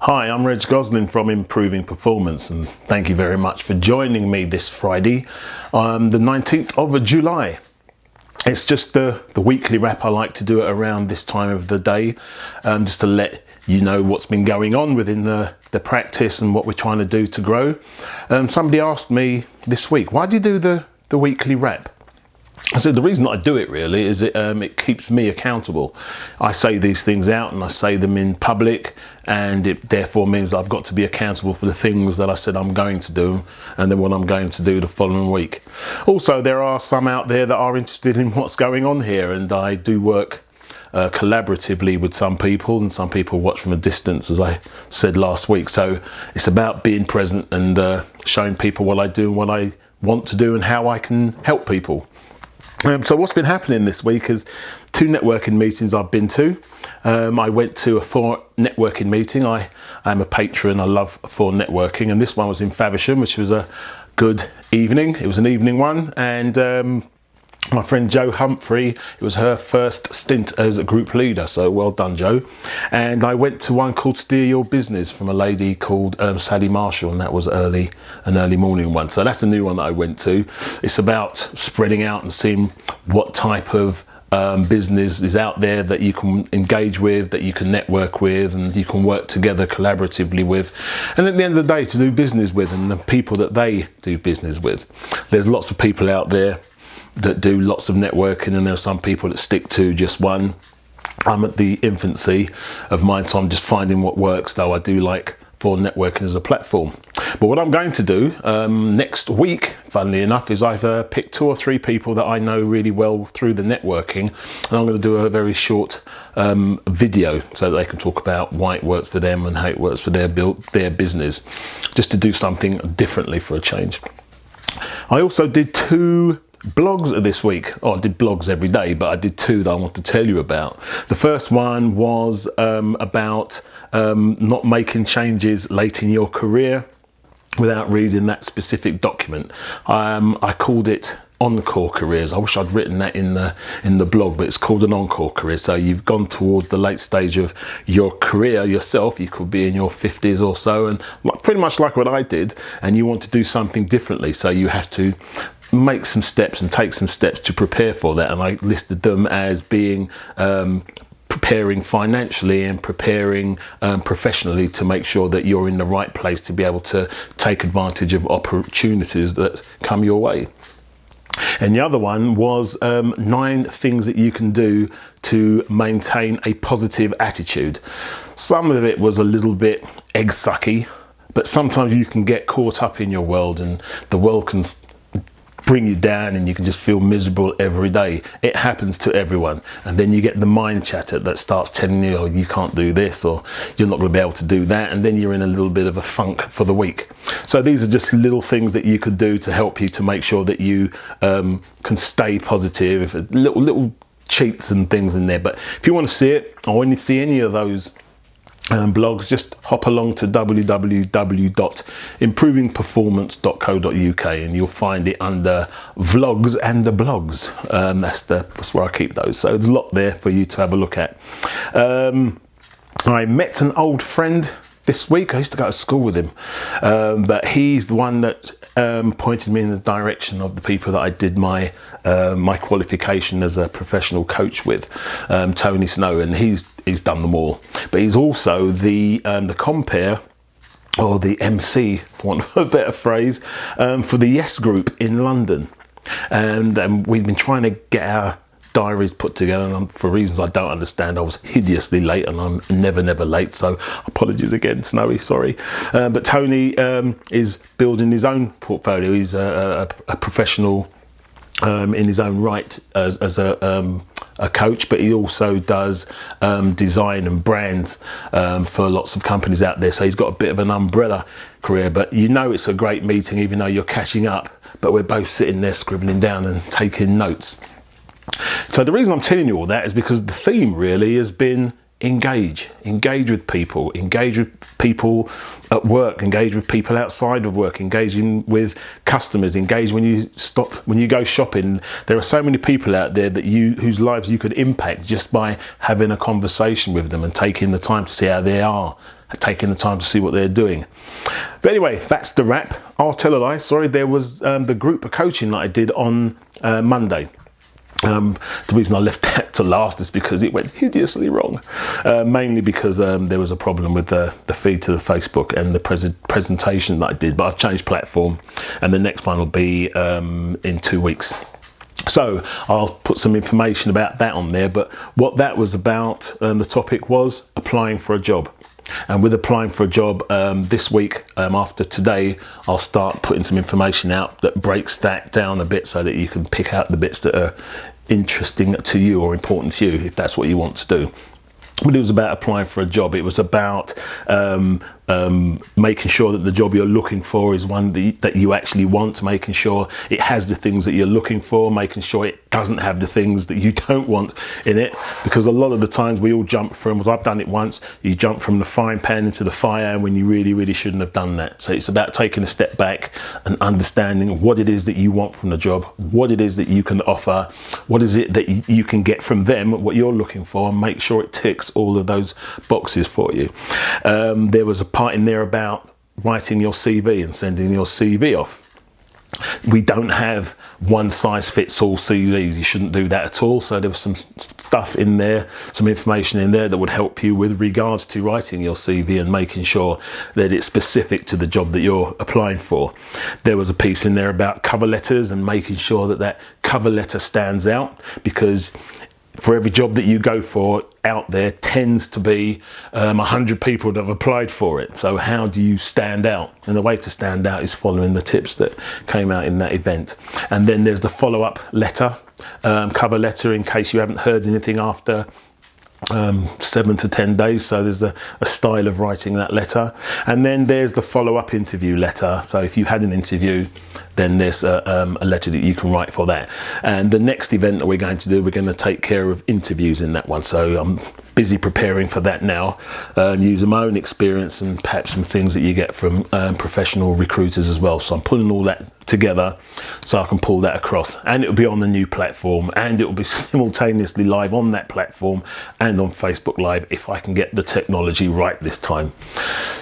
Hi, I'm Reg Goslin from Improving Performance, and thank you very much for joining me this Friday, the 19th of July. It's just the weekly wrap. I like to do it around this time of the day, just to let you know what's been going on within the practice and what we're trying to do to grow. Somebody asked me this week, why do you do the weekly wrap? I said the reason I do it really is it keeps me accountable. I say these things out and I say them in public, and it therefore means that I've got to be accountable for the things that I said I'm going to do and then what I'm going to do the following week. Also, there are some out there that are interested in what's going on here, and I do work collaboratively with some people, and some people watch from a distance, as I said last week. So it's about being present and showing people what I do and what I want to do and how I can help people. So what's been happening this week is 2 networking meetings I've been to. I went to a 4 networking meeting. I am a patron. I love 4 networking, and this one was in Faversham, which was a good evening. It was an evening one, and my friend Jo Humphrey, it was her first stint as a group leader, so well done, Jo. And I went to one called Steer Your Business from a lady called Sally Marshall, and that was an early morning one. So that's the new one that I went to. It's about spreading out and seeing what type of business is out there that you can engage with, that you can network with, and you can work together collaboratively with, and at the end of the day to do business with, and the people that they do business with. There's lots of people out there that do lots of networking, and there are some people that stick to just one. I'm at the infancy of mine, so I'm just finding what works, though I do like for networking as a platform. But what I'm going to do next week, funnily enough, is I've picked 2 or 3 people that I know really well through the networking, and I'm going to do a very short video so that they can talk about why it works for them and how it works for their business, just to do something differently for a change. I also did 2 blogs this week. I did blogs every day, but I did 2 that I want to tell you about. The first one was about not making changes late in your career without reading that specific document. I called it Encore Careers. I wish I'd written that in the blog, but it's called an Encore Career. So you've gone towards the late stage of your career yourself. You could be in your 50s or so, and pretty much like what I did, and you want to do something differently. So you have to make some steps and take some steps to prepare for that, and I listed them as being preparing financially and preparing professionally to make sure that you're in the right place to be able to take advantage of opportunities that come your way. And the other one was 9 things that you can do to maintain a positive attitude. Some of it was a little bit egg sucky, but sometimes you can get caught up in your world, and the world can bring you down and you can just feel miserable every day. It happens to everyone, and then you get the mind chatter that starts telling you, oh, you can't do this, or you're not going to be able to do that, and then you're in a little bit of a funk for the week. So these are just little things that you could do to help you to make sure that you can stay positive. Little cheats and things in there. But if you want to see it, or when you see any of those blogs, just hop along to www.improvingperformance.co.uk, and you'll find it under vlogs and the blogs. That's where I keep those. So there's a lot there for you to have a look at. I met an old friend this week. I used to go to school with him, but he's the one that pointed me in the direction of the people that I did my qualification as a professional coach with, Tony Snow, and he's done them all. But he's also the compere, or the MC, for want of a better phrase, for the Yes Group in London, and we've been trying to get our diaries put together, and for reasons I don't understand, I was hideously late, and I'm never late, so apologies again, Snowy, sorry. But Tony is building his own portfolio. He's a professional in his own right as a coach, but he also does design and brands for lots of companies out there. So he's got a bit of an umbrella career, but you know it's a great meeting even though you're catching up, but we're both sitting there scribbling down and taking notes. So the reason I'm telling you all that is because the theme really has been engage with people at work, engage with people outside of work, engaging with customers, engage when you go shopping. There are so many people out there that whose lives you could impact just by having a conversation with them and taking the time to see how they are taking the time to see what they're doing. But anyway, that's the wrap. I'll tell a lie, sorry, there was the group of coaching that I did on Monday. The reason I left that to last is because it went hideously wrong, mainly because there was a problem with the feed to the Facebook and the presentation that I did, but I've changed platform and the next one will be in 2 weeks. So I'll put some information about that on there, but what that was about, the topic was applying for a job. And with applying for a job this week, after today, I'll start putting some information out that breaks that down a bit so that you can pick out the bits that are interesting to you or important to you, if that's what you want to do. But it was about applying for a job. It was about making sure that the job you're looking for is one that you actually want, making sure it has the things that you're looking for, making sure it doesn't have the things that you don't want in it. Because a lot of the times we all jump from, I've done it once, you jump from the frying pan into the fire when you really, really shouldn't have done that. So it's about taking a step back and understanding what it is that you want from the job, what it is that you can offer, what is it that you can get from them, what you're looking for, and make sure it ticks all of those boxes for you. There was a part in there about writing your CV and sending your CV off. We don't have one size fits all CVs. You shouldn't do that at all. So there was some stuff in there, some information in there that would help you with regards to writing your CV and making sure that it's specific to the job that you're applying for. There was a piece in there about cover letters and making sure that that cover letter stands out, because for every job that you go for out there tends to be 100 people that have applied for it. So how do you stand out? And the way to stand out is following the tips that came out in that event. And then there's the follow-up letter, cover letter, in case you haven't heard anything after 7 to 10 days. So there's a style of writing that letter. And then there's the follow-up interview letter. So if you had an interview, then there's a letter that you can write for that. And the next event that we're going to do, we're going to take care of interviews in that one. So I'm busy preparing for that now, and using my own experience and perhaps some things that you get from professional recruiters as well. So I'm pulling all that together so I can pull that across, and it'll be on the new platform, and it'll be simultaneously live on that platform and on Facebook Live if I can get the technology right this time.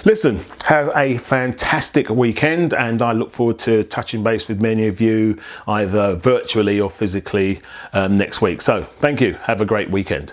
Listen, have a fantastic weekend, and I look forward to touching base with many of you either virtually or physically next week. So thank you. Have a great weekend.